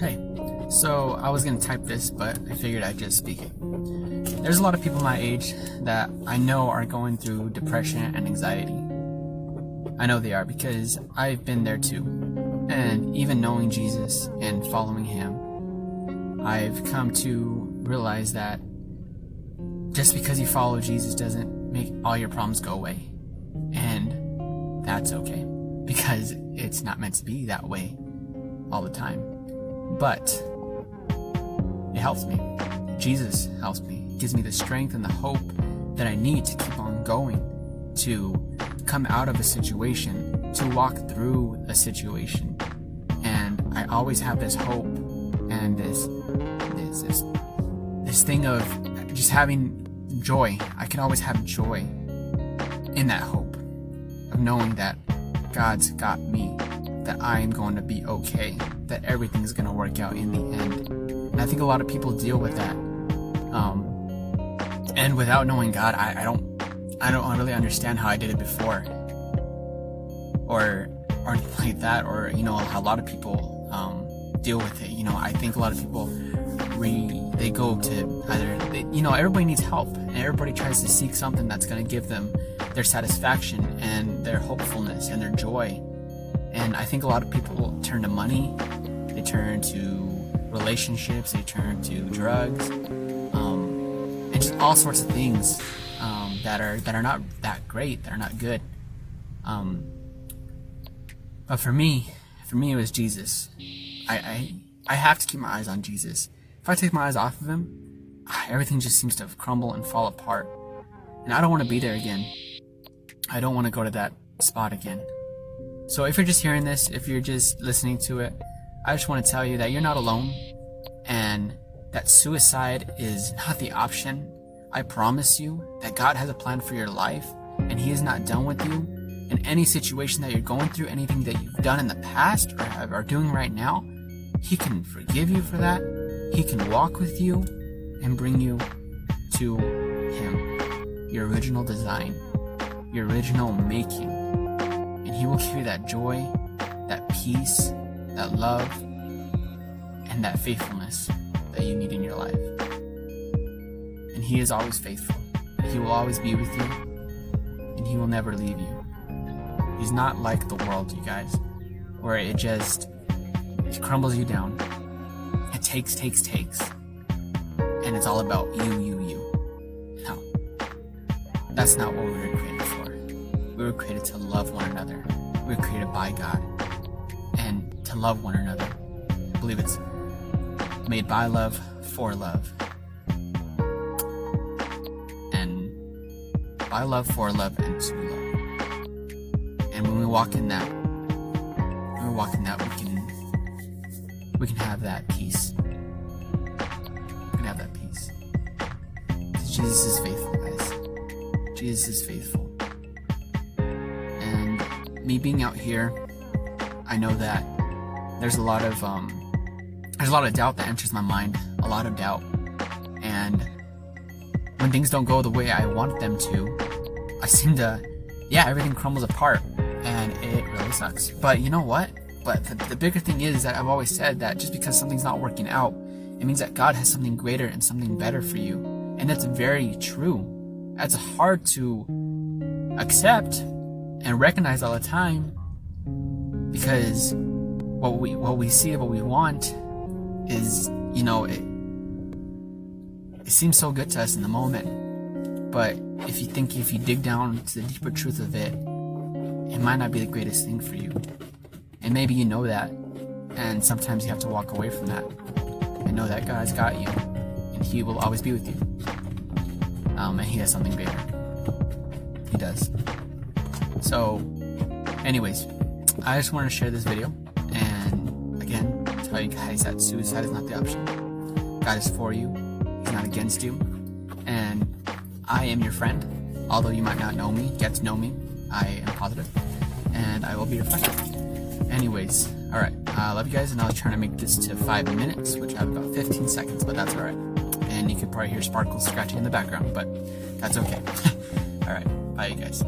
Hey, so I was gonna type this, but I figured I'd just speak it. There's a lot of people my age that I know are going through depression and anxiety. I know they are because I've been there too. And even knowing Jesus and following Him, I've come to realize that just because you follow Jesus doesn't make all your problems go away. And that's okay, because it's not meant to be that way all the time. But it helps me. Jesus helps me. He gives me the strength and the hope that I need to keep on going, to come out of a situation, to walk through a situation. And I always have this hope and this thing of just having joy. I can always have joy in that hope of knowing that God's got me, that I am going to be okay, that everything's going to work out in the end. And I think a lot of people deal with that. And without knowing God, I don't really understand how I did it before, or like that, or how a lot of people deal with it. I think a lot of people they go to either everybody needs help, and everybody tries to seek something that's going to give them their satisfaction and their hopefulness and their joy. And I think a lot of people turn to money, they turn to relationships, they turn to drugs, and just all sorts of things that are not that great, that are not good. But for me it was Jesus. I have to keep my eyes on Jesus. If I take my eyes off of Him, everything just seems to crumble and fall apart. And I don't want to be there again. I don't want to go to that spot again. So if you're just hearing this, if you're just listening to it, I just want to tell you that you're not alone, and that suicide is not the option. I promise you that God has a plan for your life, and He is not done with you. In any situation that you're going through, anything that you've done in the past or are doing right now, He can forgive you for that. He can walk with you and bring you to Him, your original design, your original making. And He will give you that joy, that peace, that love, and that faithfulness that you need in your life. And He is always faithful. He will always be with you, and He will never leave you. He's not like the world, you guys, where it crumbles you down. It takes, and it's all about you. No, that's not what we were created for. We were created to love one another. We were created by God, and to love one another. I believe it's made by love, for love. And by love, for love, and to love. And when we walk in that, we can have that peace. We can have that peace. Because Jesus is faithful, guys. Jesus is faithful. And me being out here, I know that there's a lot of doubt that enters my mind. A lot of doubt. And when things don't go the way I want them to, I seem to, everything crumbles apart. And it really sucks. But you know what? But the bigger thing is that I've always said that just because something's not working out, it means that God has something greater and something better for you. And that's very true. That's hard to accept and recognize all the time, because what we see, what we want is, it seems so good to us in the moment. But if you dig down to the deeper truth of it, it might not be the greatest thing for you. And maybe you know that, and sometimes you have to walk away from that and know that God's got you, and He will always be with you. And He has something greater. He does. So, anyways, I just wanted to share this video, and again, tell you guys that suicide is not the option. God is for you. He's not against you. And I am your friend. Although you might not know me, get to know me. I am positive, and I will be your friend. Anyways, alright, I love you guys, and I was trying to make this to 5 minutes, which I have about 15 seconds, but that's alright. And you could probably hear sparkles scratching in the background, but that's okay. Alright, bye you guys.